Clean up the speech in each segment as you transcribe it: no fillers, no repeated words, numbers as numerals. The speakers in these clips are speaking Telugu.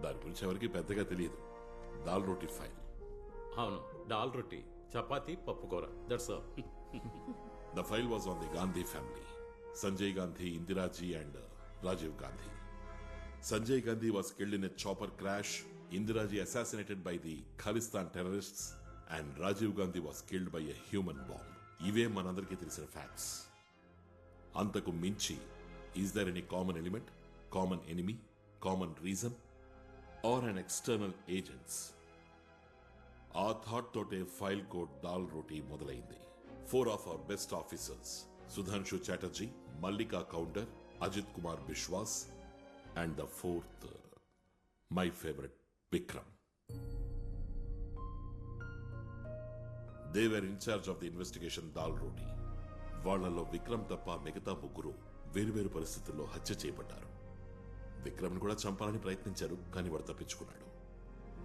దాని గురించి ఎవరికి పెద్దగా తెలియదు. దాల్ రోటీ ఫైల్. అవును, దాల్ రొట్టి, చపాతీ, పప్పుకూర, that's all. The file was on the Gandhi family. Sanjay Gandhi, Indiraji and Rajiv Gandhi. Sanjay Gandhi was killed in a chopper crash. Indiraji assassinated by the Khalistan terrorists. And Rajiv Gandhi was killed by a human bomb. ఇవే మనందరికీ తెలిసిన ఫ్యాక్ట్స్. అంతకు మించి is there any common element, common enemy, common reason or an external agents? ఆ థాట్ తోటే ఫైల్ కోడ్ దాల్ రోటీ మొదలైంది. 4 of our best officers, Sudhanshu Chatterjee, Mallika Counter, Ajit Kumar Bishwas, and the 4th, my favorite, Vikram. They were in charge of the investigation Dal Roti. వాళ్లలో విక్రమ్ తప్ప మిగతా ముగ్గురు వేరువేరు పరిస్థితుల్లో హత్య చేయబడ్డారు. విక్రమ్ కూడా చంపాలని ప్రయత్నించారు, కానీ వాడు తప్పించుకున్నాడు.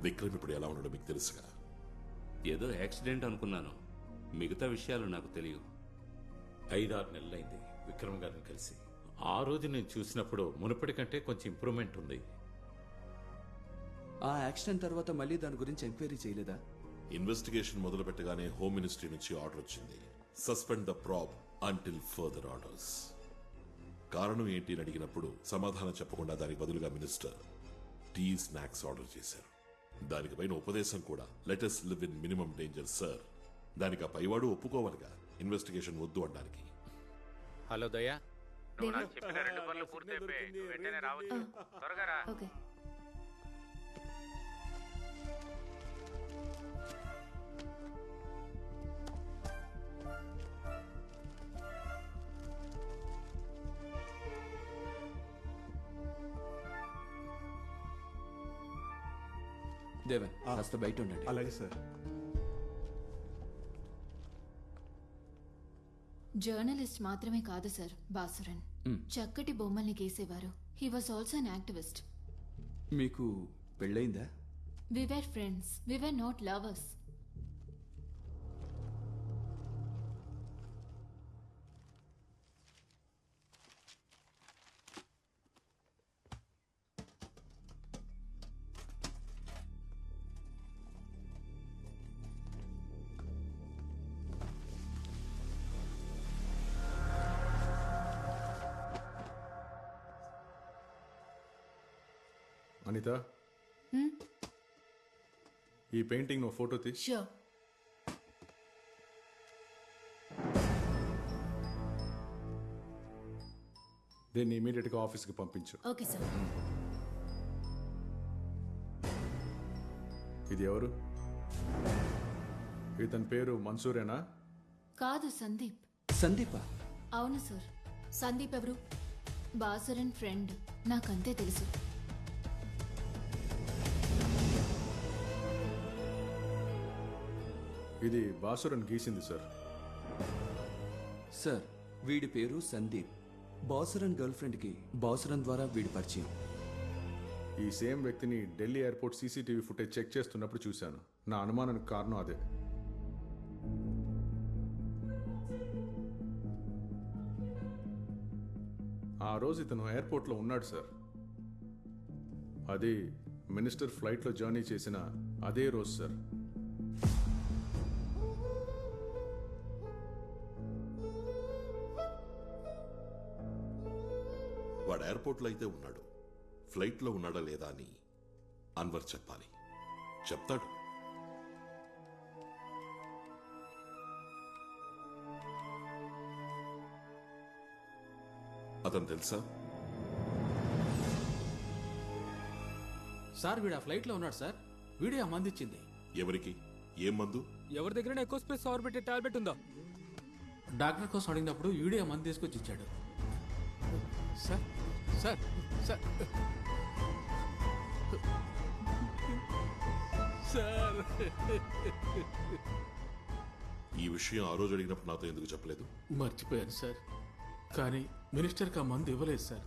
విక్రమ్ ఇప్పుడు ఎలా ఉన్నాడో మీకు తెలుసుగా? ఏదో యాక్సిడెంట్ అనుకున్నాను, మిగతా విషయాలు నాకు తెలియవు. 5-6 నెలలైంది విక్రమ్ గారిని కలిసి. ఆ రోజు నేను చూసినప్పుడు మునుపటి కంటే కొంచెం ఇంప్రూవ్మెంట్ ఉంది. ఆ యాక్సిడెంట్ తర్వాత మళ్ళీ దాని గురించి ఎంక్వైరీ చేయలేదా? ఇన్వెస్టిగేషన్ మొదలు పెట్టగానే హోమ్ మినిస్ట్రీ నుంచి ఆర్డర్ వచ్చింది, suspend the ప్రాబ్ until further orders. కారణం ఏంటి అని అడిగినప్పుడు సమాధానం చెప్పకుండా దానికి బదులుగా మినిస్టర్ టీ స్నాక్స్ ఆర్డర్ చేశారు. దానికి పైన ఉపదేశం కూడా, let us live in minimum danger sir. దానికి ఆ పైవాడు ఒప్పుకోవాలిగా ఇన్వెస్టిగేషన్ వద్దు అనడానికి. హలో దయా, నువ్వు నాకు చెప్పిన 2 పనులు పూర్తయిపోయి వెంటనే రావచ్చు. త్వరగా రా. ఓకే. దేవన్, కాస్త బయట ఉండండి. అలాగే సార్. జర్నలిస్ట్ మాత్రమే కాదు సార్ బాసురన్. చక్కటి బొమ్మల్ని గీసేవారు. He was also an activist. మీకు పెళ్ళయిందా? We were friends, we were not lovers. Anitha, ఈ పెయింటింగ్ నువ్వు ఫోటో తీ. ష్యూర్. దీన్ని ఇమీడియట్ గా ఆఫీస్కి పంపించు. Okay sir. ఇది ఎవరు? ఇతని పేరు మన్సూరేనా? కాదు, సందీప్. సందీపా? అవును సార్. సందీప్ ఎవరు? బాసురన్ ఫ్రెండ్. నాకంతే తెలుసు. ఇది బాసురన్ గీసింది సార్. సార్, వీడి పేరు సందీప్. బాసురన్ గర్ల్ ఫ్రెండ్ కి బాసురన్ ద్వారా వీడి పరిచయం. ఈ సేమ్ వ్యక్తిని Delhi airport CCTV footage check చేస్తున్నప్పుడు చూశాను. నా అనుమానానికి కారణం అదే. ఆ రోజు ఇతను ఎయిర్పోర్ట్లో ఉన్నాడు సార్. అది మినిస్టర్ ఫ్లైట్లో జర్నీ చేసిన అదే రోజు సార్. వాడు ఎయిర్పోర్ట్లో అయితే ఉన్నాడు, ఫ్లైట్లో ఉన్నాడా లేదా అని అన్వర్ చెప్పాలి. చెప్తాడు. అతను తెలుసా? సార్ వీడు ఆ ఫ్లైట్ లో ఉన్నాడు సార్. వీడియో ఆ మందు ఇచ్చింది. ఎవరికి? ఏం మందు? ఎవరి దగ్గర ఎక్కువ స్పేస్ ఆర్బిట్ టాబ్లెట్ ఉందా? డాక్టర్ కోసం అడిగినప్పుడు వీడియో ఆ మందు తీసుకొచ్చి ఇచ్చాడు. సార్ సార్ సార్ సార్ ఈ విషయం ఆ రోజు అడిగినప్పుడు నాతో ఎందుకు చెప్పలేదు? మర్చిపోయాను సార్, కానీ మినిస్టర్కి ఆ మందు ఇవ్వలేదు సార్.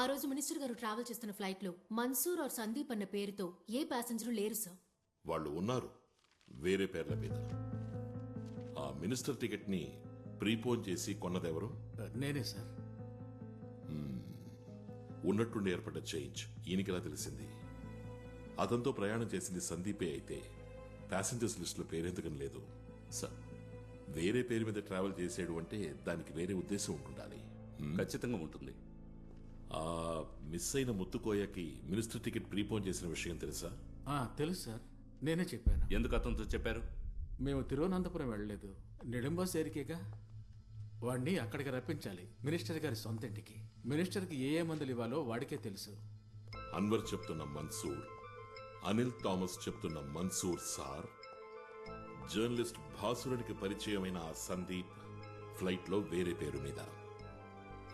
ఆ రోజు మినిస్టర్ గారు ట్రావెల్ చేస్తున్న ఫ్లైట్ లో మన్సూర్ और సందీప్ అన్న పేరుతో ఏ ప్యాసింజర్ లేరు సార్. వాళ్ళు ఉన్నారు, వేరే పేర్ల మీద. ఆ మినిస్టర్ టికెట్ ని ప్రీపోన్ చేసి కొన్నదెవరు? నేనే సార్. ఉన్నట్టుండి ఏర్పడ్డ చేంజ్ ఈయనకిలా తెలిసింది. అతనితో ప్రయాణం చేసింది సందీపే అయితే ప్యాసింజర్స్ లిస్టులో పేరెందుకని లేదు. సార్ వేరే పేరు మీద ట్రావెల్ చేసాడు అంటే దానికి వేరే ఉద్దేశం ఉంటుండాలి. ఖచ్చితంగా ఉంటుంది. ఆ మిస్ అయిన ముత్తుకోయకి మినిస్టర్ టికెట్ ప్రీపోన్ చేసిన విషయం తెలుసా? తెలుసు సార్, నేనే చెప్పాను. ఎందుకు అతనితో చెప్పారు? మేము తిరువనంతపురం వెళ్ళలేదు, నిడంబస్ ఏరికేగా. వాడిని అక్కడికి రప్పించాలి, మినిస్టర్ గారి సొంత ఇంటికి. మినిస్టర్కి ఏ మందులు ఇవ్వాలో వాడికే తెలుసు. అన్వర్ చెప్తున్న మన్సూర్, అనిల్ థామస్ చెప్తున్న మన్సూర్ సార్, జర్నలిస్ట్ భాసురుడికి పరిచయమైన ఆ సందీప్ ఫ్లైట్లో వేరే పేరు మీద.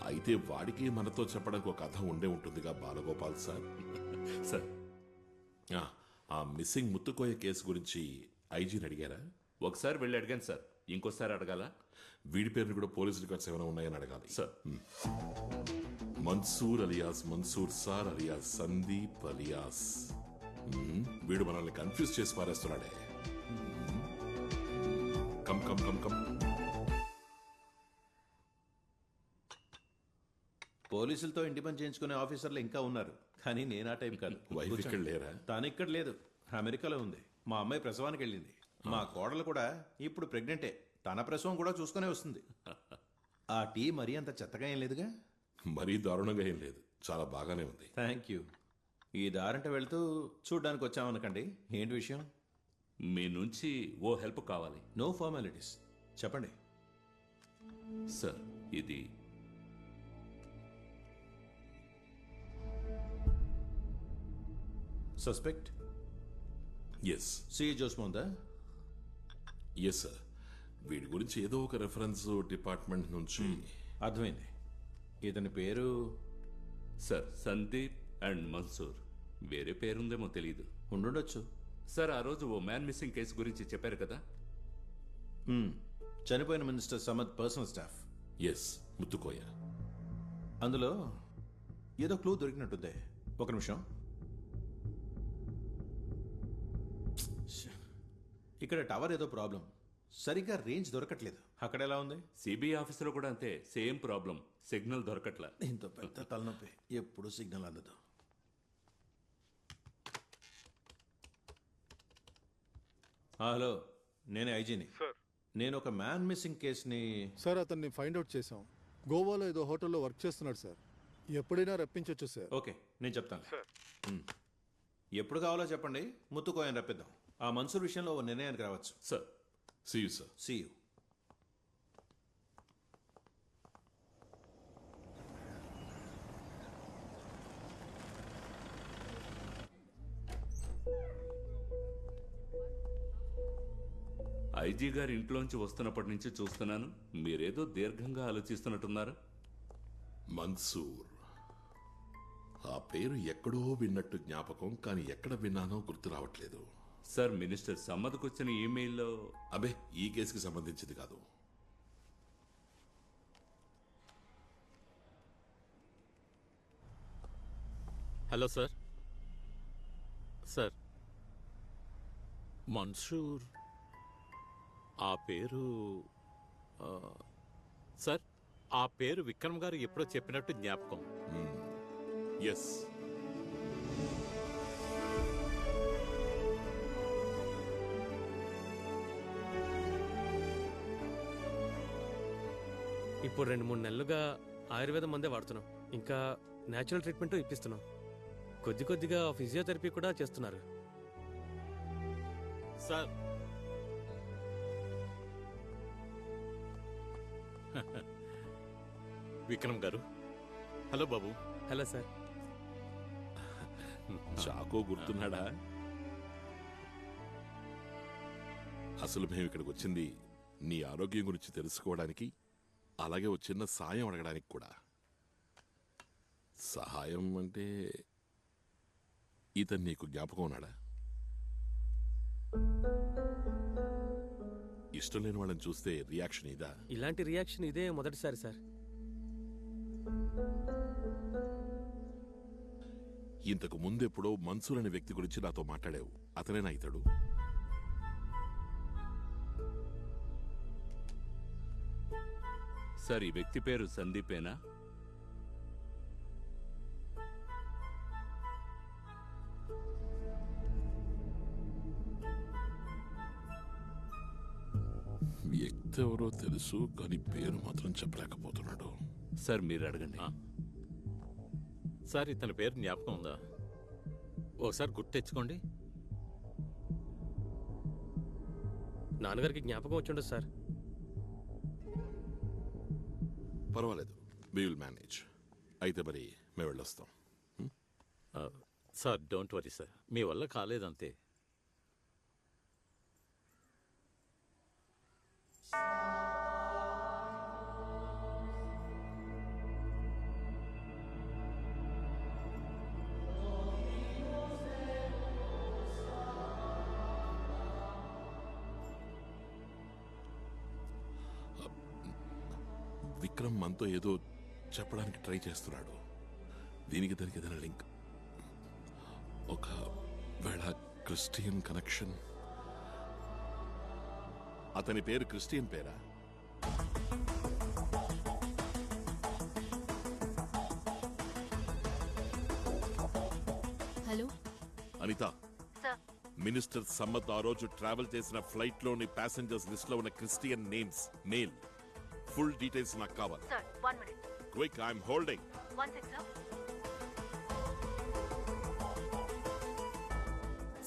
అయితే వాడికి మనతో చెప్పడానికి ఒక కథ ఉండే ఉంటుందిగా బాలగోపాల్ సార్. సార్ ఆ మిస్సింగ్ ముత్తుకోయ కేసు గురించి ఐజీని అడిగారా? ఒకసారి వెళ్ళి అడిగాను సార్, ఇంకోసారి అడగాల? వీడి పేరుని కూడా పోలీసు రికార్డ్స్ ఏమైనా ఉన్నాయని అడగాలి sir. Mansoor alias Mansoor sir alias Sandeep alias. వీడు మనల్ని కన్ఫ్యూజ్ చేసి పారేస్తున్నాడే. Come come come come. పోలీసులతో ఇంటి పని చేయించుకునే ఆఫీసర్లు ఇంకా ఉన్నారు, కానీ నేను ఆ టైం కాదు. వైఫ్ ఇక్కడ లేరా? తాను ఇక్కడ లేదు, అమెరికాలో ఉంది. మా అమ్మాయి ప్రసవానికి వెళ్ళింది. మా కోడలు కూడా ఇప్పుడు ప్రెగ్నెంటే, తన ప్రసవం కూడా చూసుకునే వస్తుంది. ఆ టీ మరీ అంత చెత్తగా ఏం లేదుగా? మరీ దారుణంగా ఏం లేదు, చాలా బాగానే ఉంది. Thank you. ఈ దారంట వెళ్తూ చూడ్డానికి వచ్చామనకండి. ఏంటి విషయం? మీ నుంచి ఓ హెల్ప్ కావాలి. నో ఫార్మాలిటీస్, చెప్పండి. సార్ ఇది సస్పెక్ట్ ఎస్ సిఏ జోస్మోందా? Yes sir. వీడి గురించి ఏదో ఒక రెఫరెన్స్ డిపార్ట్మెంట్ నుంచి. అర్థమైంది. ఇతని పేరు? Sir Sandeep and Mansoor. వేరే పేరుందేమో తెలీదు. ఉండుండొచ్చు. సార్ ఆ రోజు ఓ మ్యాన్ మిస్సింగ్ కేసు గురించి చెప్పారు కదా? చనిపోయిన minister Samad personal staff. Yes, Muthukoya. అందులో ఏదో క్లూ దొరికినట్టుందే. ఒక నిమిషం. ఇక్కడ టవర్ ఏదో ప్రాబ్లం, సరిగ్గా రేంజ్ దొరకట్లేదు. అక్కడ ఎలా ఉంది? సిబిఐ ఆఫీసులో కూడా అంతే, సేమ్ ప్రాబ్లం. సిగ్నల్ దొరకట్లా. ఇంత పెద్ద తలనొప్పి, ఎప్పుడు సిగ్నల్ అందదు. హలో, నేనే ఐజీని. నేను ఒక మ్యాన్ మిస్సింగ్ కేసుని. సార్ అతన్ని ఫైండ్ అవుట్ చేశాం. గోవాలో ఏదో హోటల్లో వర్క్ చేస్తున్నాడు సార్. ఎప్పుడైనా రప్పించవచ్చు సార్. ఓకే, నేను చెప్తాను. ఎప్పుడు కావాలో చెప్పండి, ముత్తుకోయని రప్పిద్దాం. ఆ మన్సూర్ విషయంలో ఓ నిర్ణయానికి రావచ్చు. Sir see you sir. See you. IG గారి ఇంట్లోంచి వస్తున్నప్పటి నుంచి చూస్తున్నాను, మీరేదో దీర్ఘంగా ఆలోచిస్తున్నట్టున్నారు. మన్సూర్, ఆ పేరు ఎక్కడో విన్నట్టు జ్ఞాపకం, కానీ ఎక్కడ విన్నానో గుర్తు రావట్లేదు. సార్ మినిస్టర్ సమ్మద్కు వచ్చిన ఈమెయిల్లో. అబే, ఈ కేసుకి సంబంధించింది కాదు. Hello sir. సార్ మన్సూర్ ఆ పేరు సార్ ఆ పేరు విక్రమ్ గారు ఎప్పుడో చెప్పినట్టు జ్ఞాపకం. ఎస్. ఇప్పుడు 2-3 నెలలుగా ఆయుర్వేదం మందే వాడుతున్నాం. ఇంకా న్యాచురల్ ట్రీట్మెంట్ ఇప్పిస్తున్నాం. కొద్దిగా ఫిజియోథెరపీ కూడా చేస్తున్నారు. సార్ విక్రమ్ గారు. హలో బాబు. Hello sir. చాకో గుర్తున్నాడా? అసలు మేము ఇక్కడికి వచ్చింది నీ ఆరోగ్యం గురించి తెలుసుకోవడానికి, అలాగే ఒక చిన్న సాయం అడగడానికి కూడా. సహాయం అంటే ఇతను నీకు జ్ఞాపకం ఉన్నాడా? ఇష్టం లేని వాళ్ళని చూస్తే రియాక్షన్ ఇదా? ఇలాంటి రియాక్షన్ ఇదే మొదటిసారి సార్. ఇంతకు ముందెప్పుడో మన్సూర్ అనే వ్యక్తి గురించి నాతో మాట్లాడావు. అతనేనా ఇతడు? సార్ ఈ వ్యక్తి పేరు సందీపేనా? వ్యక్తి ఎవరో తెలుసు కానీ పేరు మాత్రం చెప్పలేకపోతున్నాడు. సార్ మీరు అడగండి. సార్ ఇతని పేరు జ్ఞాపకం ఉందా? ఒకసారి గుర్తు తెచ్చుకోండి. నాన్నగారికి జ్ఞాపకం వచ్చిండదు సార్. పర్వాలేదు, వి విల్ మేనేజ్. అయితే మరి మేము వెళ్ళొస్తాం. సార్ డోంట్ వరీ సార్, మీ వల్ల కాలేదంతే. విక్రమ్ మనతో ఏదో చెప్పడానికి ట్రై చేస్తున్నాడు. దీనికి దానికి ఏదైనా లింక్, ఒకవేళ క్రిస్టియన్ కనెక్షన్. అతని పేరు క్రిస్టియన్ పేరా? హలో అనిత, మినిస్టర్ సమ్మత్ ఆ రోజు ట్రావెల్ చేసిన ఫ్లైట్ లోని ప్యాసింజర్స్ లిస్ట్ లో ఉన్న Christian names, male, full details నాకు కావాలి. Quick, I'm holding.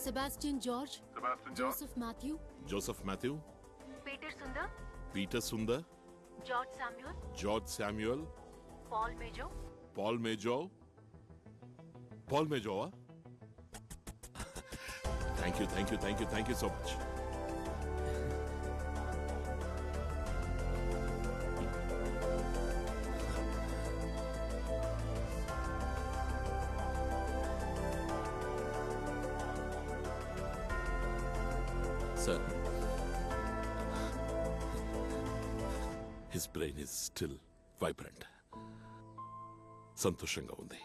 Sebastian George, Joseph Mathew, Joseph Mathew, Peter Sundar, George Samuel, Paul Mejo. Paul మేజోవా? Thank you, thank you, thank you, thank you so much. Sir, his brain is still vibrant. సంతోషంగా ఉంది.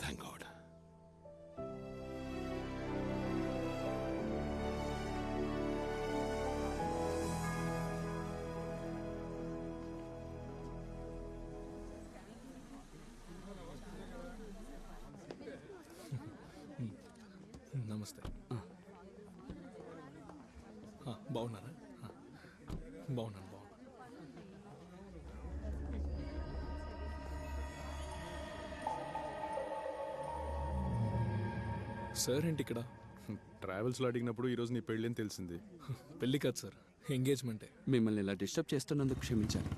Thank God. నమస్తే. బాగున్నారా? బాగున్నాను. సార్ ఏంటి ఇక్కడ? ట్రావెల్స్లో అడిగినప్పుడు ఈరోజు నీ పెళ్ళి అని తెలిసింది. పెళ్ళి కాదు సార్, ఎంగేజ్మెంటే. మిమ్మల్ని ఇలా డిస్టర్బ్ చేస్తున్నందుకు క్షమించాలి.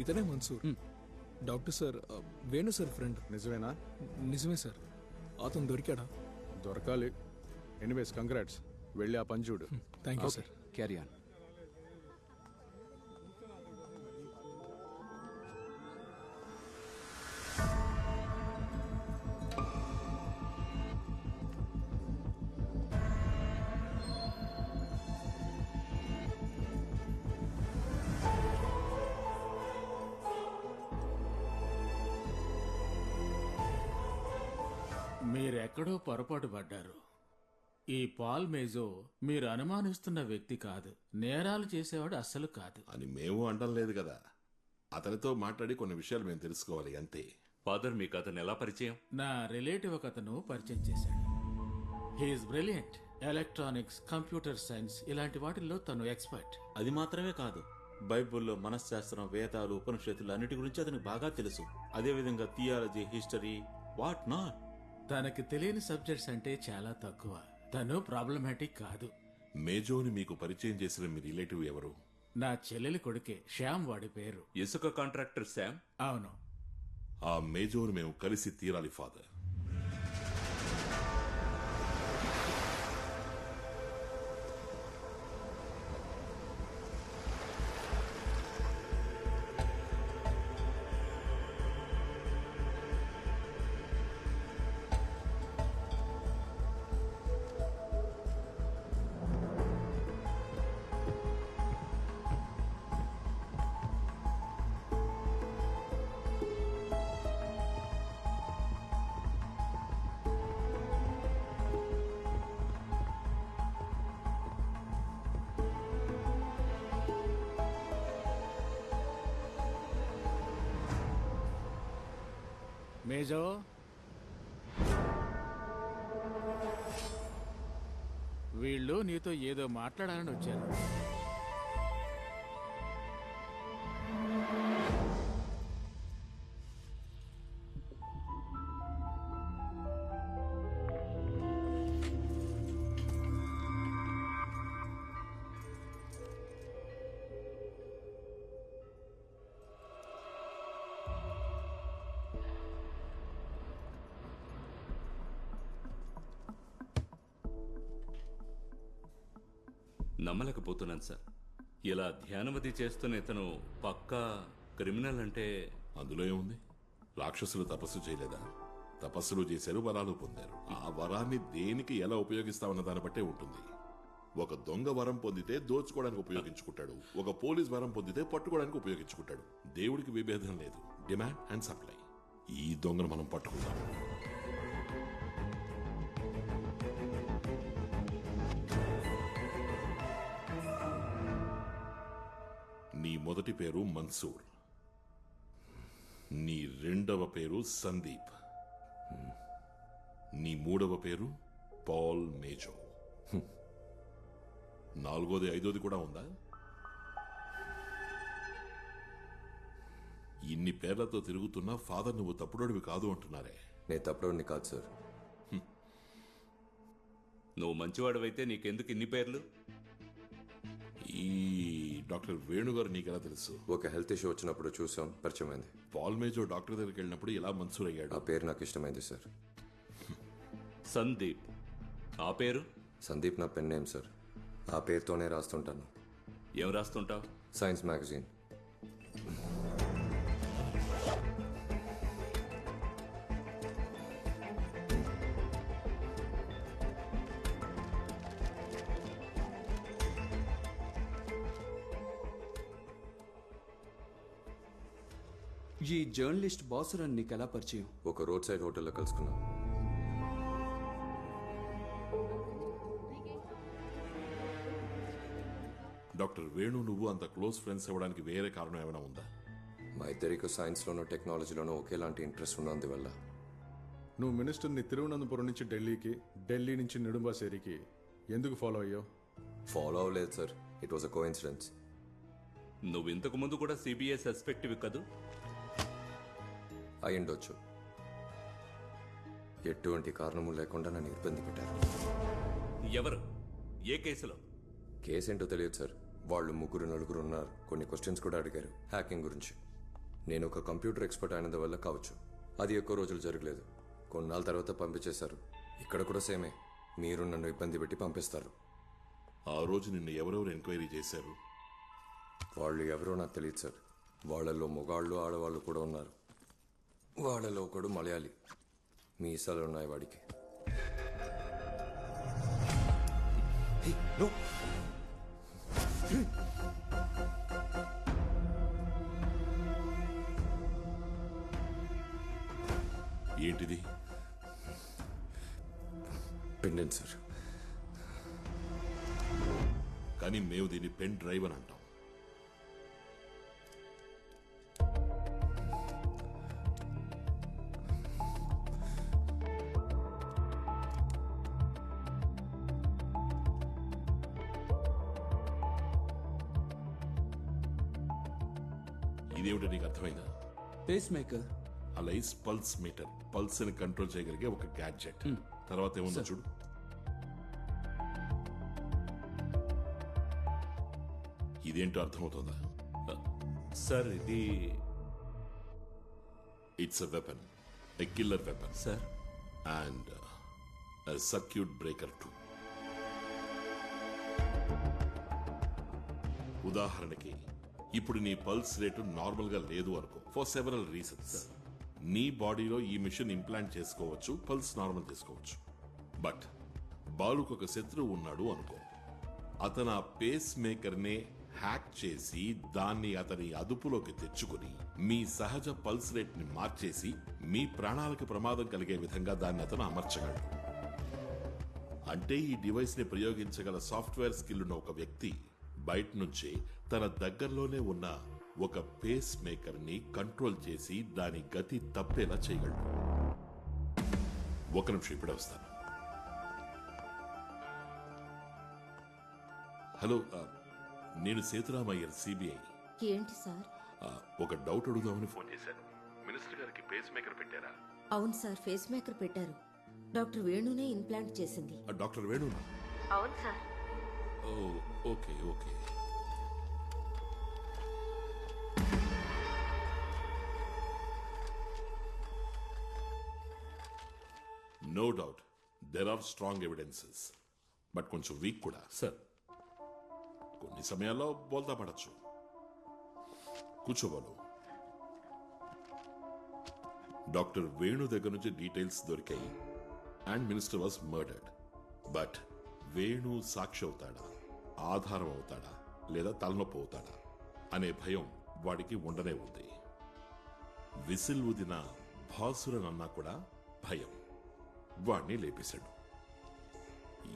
ఇతనే Mansoor. Doctor sir, Venu sir friend. నిజమేనా? నిజమే సార్. అతను దొరికాడా? దొరకాలి. Anyways congrats. వెళ్ళి ఆ పని చూడు. Thank you sir. Carry on. మీరెక్కడో పొరపాటు పడ్డారు. ఈ పాల్ మేజో మీరు అనుమానిస్తున్న వ్యక్తి కాదు. నేరాలు చేసేవాడు అస్సలు కాదు అని మేము అంటం లేదు కదా. అతనితో మాట్లాడి కొన్ని విషయాలు మేము తెలుసుకోవాలి అంతే. ఫాదర్, మీకు అతను ఎలా పరిచయం? నా రిలేటివ్ ఒకతను పరిచయం చేశాడు. He is brilliant. Electronics, computer science ఇలాంటి వాటిల్లో తను ఎక్స్పర్ట్. అది మాత్రమే కాదు, బైబిల్లో మనశ్శాస్త్రం, వేదాలు, ఉపనిషత్తులు అన్నిటి గురించి అతనికి బాగా తెలుసు. అదేవిధంగా థియాలజీ, హిస్టరీ, వాట్ నాట్. తనకి తెలియని సబ్జెక్ట్స్ అంటే చాలా తక్కువ. తను ప్రాబ్లమాటిక్ కాదు. మేజోని మీకు పరిచయం చేసిన మీ రిలేటివ్ ఎవరు? నా చెల్లెలి కొడుకే, శ్యామ్ వాడి పేరు. ఇసుక కాంట్రాక్టర్ శామ్? అవును. ఆ మేజోని మేము కలిసి తీరాలి ఫాదర్. మేజో, వీళ్ళు నీతో ఏదో మాట్లాడాలని వచ్చారు. నమ్మలేకపోతున్నాను సార్. ఇలా ధ్యానమతి చేస్తున్న ఇతను పక్కా క్రిమినల్ అంటే అందులో ఏముంది? రాక్షసులు తపస్సు చేయలేదా? తపస్సులు చేశారు, వరాలు పొందారు. ఆ వరాన్ని దేనికి ఎలా ఉపయోగిస్తామన్న దాన్ని బట్టే ఉంటుంది. ఒక దొంగ వరం పొందితే దోచుకోవడానికి ఉపయోగించుకుంటాడు, ఒక పోలీస్ వరం పొందితే పట్టుకోవడానికి ఉపయోగించుకుంటాడు. దేవుడికి విభేదం లేదు, డిమాండ్ అండ్ సప్లై. ఈ దొంగను మనం పట్టుకుందాం. నీ మొదటి పేరు మన్సూర్, నీ రెండవ పేరు సందీప్, నీ మూడవ పేరు పాల్ మేజో. నాలుగోది ఐదోది కూడా ఉందా? ఇన్ని పేర్లతో తిరుగుతున్నా ఫాదర్ నువ్వు తప్పుడోడివి కాదు అంటున్నారే. నేను తప్పుడోడిని కాదు సార్. నువ్వు మంచివాడివైతే నీకెందుకు ఇన్ని పేర్లు? ఈ డాక్టర్ వేణుగారు నీకెలా తెలుసు? ఒక హెల్త్ ఇష్యూ వచ్చినప్పుడు చూసాం, పరిచయం అయింది. పాల్ మేజో డాక్టర్ దగ్గరికి వెళ్ళినప్పుడు ఇలా మన్సూర్ అయ్యాడు. ఆ పేరు నాకు ఇష్టమైంది సార్. సందీప్, ఆ పేరు? సందీప్ నా పెన్ నేమ్ సార్. ఆ పేరుతోనే రాస్తుంటాను. ఏం రాస్తుంటావు? Science magazine. ఈ జర్నలిస్ట్ బాసురన్ నీకు ఎలా పరిచయం? ఒక రోడ్ సైడ్ హోటల్లో కలుసుకున్నాం. డాక్టర్ వేణు నువ్వు అంత క్లోజ్ ఫ్రెండ్స్ అవ్వడానికి వేరే కారణం ఏమైనా ఉందా? మా ఇద్దరికి సైన్స్లోనూ టెక్నాలజీలోనూ ఒకేలాంటి ఇంట్రెస్ట్ ఉన్నందువల్ల. నువ్వు మినిస్టర్ని తిరువనంతపురం నుంచి ఢిల్లీకి, ఢిల్లీ నుంచి నెడుంబాసేరికి ఎందుకు ఫాలో అయ్యావు? ఫాలో అవ్వలేదు sir, it was a coincidence. నువ్వు ఇంతకు ముందు కూడా సిబిఐ సస్పెక్టివ్ కదూ? అయ్యుండొచ్చు. ఎటువంటి కారణము లేకుండా నన్ను ఇబ్బంది పెట్టారు. ఎవరు? ఏ కేసులో? కేసేంటో తెలియదు సార్. వాళ్ళు ముగ్గురు నలుగురు ఉన్నారు. కొన్ని క్వశ్చన్స్ కూడా అడిగారు హ్యాకింగ్ గురించి. నేను ఒక కంప్యూటర్ ఎక్స్పర్ట్ అయినందువల్ల కావచ్చు. అది ఎక్కువ రోజులు జరగలేదు. కొన్నాళ్ళ తర్వాత పంపించేశారు. ఇక్కడ కూడా సేమే, మీరు నన్ను ఇబ్బంది పెట్టి పంపిస్తారు. ఆ రోజు నిన్ను ఎవరెవరు ఎంక్వైరీ చేశారు? వాళ్ళు ఎవరో నాకు తెలియదు సార్. వాళ్ళల్లో మగాళ్ళు ఆడవాళ్ళు కూడా ఉన్నారు. వాళ్ళలో ఒకడు మలయాళీ. మీసాలు ఉన్నాయి వాడికి. ఏంటిది? Pendant sir. కానీ మేము దీన్ని పెన్ డ్రైవ్ అని అంటాం. ఇదేమిటో నీకు అర్థమైందా? Pacemaker. Alias pulse meter, pulse ని కంట్రోల్ చేయగలిగే ఒక గ్యాడ్జెట్. తర్వాత ఏముందో చూడు. ఇదేంటో అర్థమవుతుందా? సార్ ఇది it's a weapon, a killer weapon sir, and a circuit breaker to. ఉదాహరణకి ఇప్పుడు నీ పల్స్ రేటు నార్మల్ గా లేదు అనుకో, ఫర్ సెవెరల్ రీజన్స్. నీ బాడీలో ఈ మిషన్ ఇంప్లాంట్ చేసుకోవచ్చు, పల్స్ నార్మల్ చేసుకోవచ్చు. బట్ బాలుకు ఒక శత్రువు ఉన్నాడు అనుకో, అతను ఆ పేస్ మేకర్ నే హ్యాక్ చేసి దాన్ని అతని అదుపులోకి తెచ్చుకుని మీ సహజ పల్స్ రేట్ ని మార్చేసి మీ ప్రాణాలకు ప్రమాదం కలిగే విధంగా దాన్ని అతను అమర్చగలడు. అంటే ఈ డివైస్ ని ప్రయోగించగల సాఫ్ట్వేర్ స్కిల్ ఉన్న ఒక వ్యక్తి బయట నుంచి తన దగ్గరలోనే ఉన్న ఒక పేస్ మేకర్ ని కంట్రోల్ చేసి దాని గతి తప్పేలా చేయగలడు. ఒక్క నిమిషం ఇప్పుడే వస్తాను. హలో, నేను సేతురామయ్యర్, సిబిఐ. ఏంటి సార్? ఒక డౌట్ అడుగుదామని ఫోన్ చేశాను. మినిస్టర్ గారికి పేస్ మేకర్ పెట్టారా? అవును సార్, ఫేస్ మేకర్ పెట్టారు. డాక్టర్ వేణునే ఇంప్లాంట్ చేసింది. డాక్టర్ వేణునా? అవును sir. Okay okay. No doubt there are strong evidences, but కొంచెం వీక్ కూడా. సార్, కొన్ని సమయాల్లో బోల్తా పడచ్చు. కూర్చోబోలు. డాక్టర్ వేణు దగ్గర నుంచి డీటెయిల్స్ దొరికాయి and minister was murdered. But Venu సాక్షి అవుతాడా, ఆధారం అవుతాడా, లేదా తలనొప్పి అవుతాడా అనే భయం వాడికి ఉండనే ఉంది. విసిల్ ఊదిన భాసురనన్నా కూడా భయం వాణ్ణి లేపేశాడు.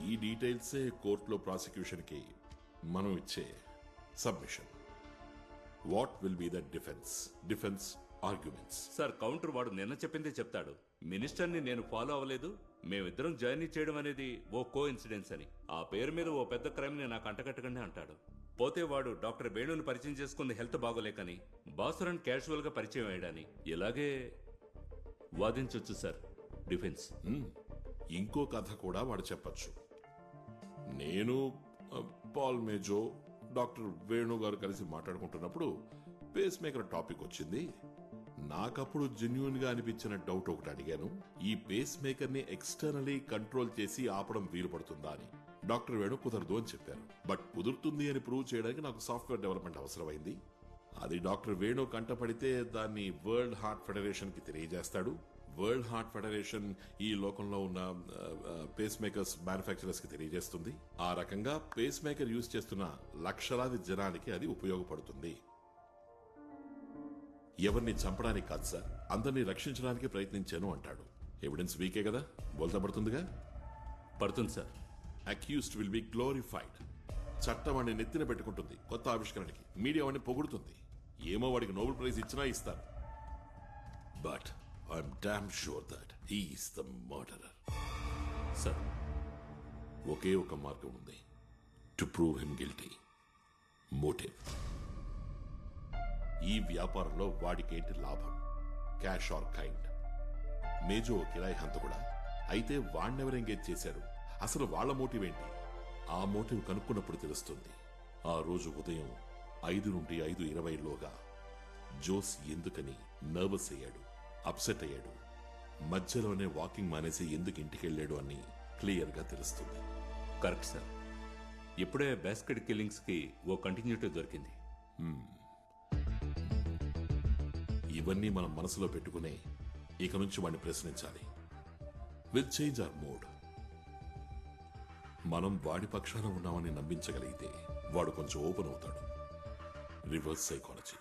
ఈ డీటెయిల్సే కోర్టులో ప్రాసిక్యూషన్కి మనం ఇచ్చే submission. What will be the defence arguments? Sir, counter వాడు నిన్న చెప్పిందే చెప్తాడు. మినిస్టర్ని నేను ఫాలో అవ్వలేదు, మేమిద్దరం జర్నీ చేయడం అనేది ఓ కో ఇన్సిడెన్స్ అని. ఆ పేరు మీద ఓ పెద్ద క్రైమ్ని నాకు అంటగట్టకండి అంటాడు. పోతే వాడు డాక్టర్ వేణుని పరిచయం చేసుకుంది హెల్త్ బాగోలేకని, బాసురన్ క్యాజువల్ గా పరిచయం అయ్యాడని. ఇలాగే వాదించొచ్చు సార్ డిఫెన్స్. ఇంకో కథ కూడా వాడు చెప్పచ్చు. నేను పాల్ మేజో, డాక్టర్ వేణు గారు కలిసి మాట్లాడుకుంటున్నప్పుడు పేస్ మేకర్ టాపిక్ వచ్చింది. నాకప్పుడు జెన్యూన్ గా అనిపించిన డౌట్ ఒకటి అడిగాను. ఈ పేస్ మేకర్ ని ఎక్స్టర్నలీ కంట్రోల్ చేసి ఆపడం వీలు పడుతుందా అని. డాక్టర్ వేణు కుదరదు అని చెప్పారు. బట్ కుదురుతుంది అని ప్రూవ్ చేయడానికి నాకు సాఫ్ట్వేర్ డెవలప్మెంట్ అవసరమైంది. అది డాక్టర్ వేణు కంటపడితే దాన్ని వరల్డ్ హార్ట్ ఫెడరేషన్ కి తెలియజేస్తాడు. వరల్డ్ హార్ట్ ఫెడరేషన్ ఈ లోకంలో ఉన్న పేస్ మేకర్స్ మ్యానుఫ్యాక్చరర్స్ కి తెలియజేస్తుంది. ఆ రకంగా పేస్ మేకర్ యూజ్ చేస్తున్న లక్షలాది జనానికి అది ఉపయోగపడుతుంది. ఎవరిని చంపడానికి కాదు సార్, అందరినీ రక్షించడానికి ప్రయత్నించాను అంటాడు. ఎవిడెన్స్ వీకే కదా, బోల్తా పడుతుందిగా? పడుతుంది sir. Accused will be glorified. చట్టం వాడిని నెత్తిన పెట్టుకుంటుంది కొత్త ఆవిష్కరణకి. మీడియా వాడిని పొగుడుతుంది. ఏమో వాడికి నోబెల్ ప్రైజ్ ఇచ్చినా ఇస్తారు. But I'm damn sure that he is the murderer. Sir, ఒకే ఒక మార్గం ఉంది to prove him guilty. Motive. ఈ వ్యాపారంలో వాడికేంటి లాభం? Cash or kind. మేజో కిరాయి హంతకుడా? అయితే వాణ్ణెవరు ఎంగేజ్ చేశారు? అసలు వాళ్ళ మోటివ్ ఏంటి? ఆ మోటివ్ కనుక్కున్నప్పుడు తెలుస్తుంది. ఆ రోజు ఉదయం 5 నుండి 5:20లోగా జోస్ ఎందుకని నర్వస్ అయ్యాడు, అప్సెట్ అయ్యాడు, మధ్యలోనే వాకింగ్ మానేసి ఎందుకు ఇంటికెళ్ళాడు అని క్లియర్ గా తెలుస్తుంది. Correct sir. ఇప్పుడే బాస్కెట్ కిల్లింగ్స్ కి ఓ కంటిన్యూటీ దొరికింది. ఇవన్నీ మనం మనసులో పెట్టుకునే ఇక నుంచి వాడిని ప్రశ్నించాలి. Will change our mood. మనం వాడి పక్షాన ఉన్నామని నమ్మించగలిగితే వాడు కొంచెం ఓపెన్ అవుతాడు. Reverse psychology.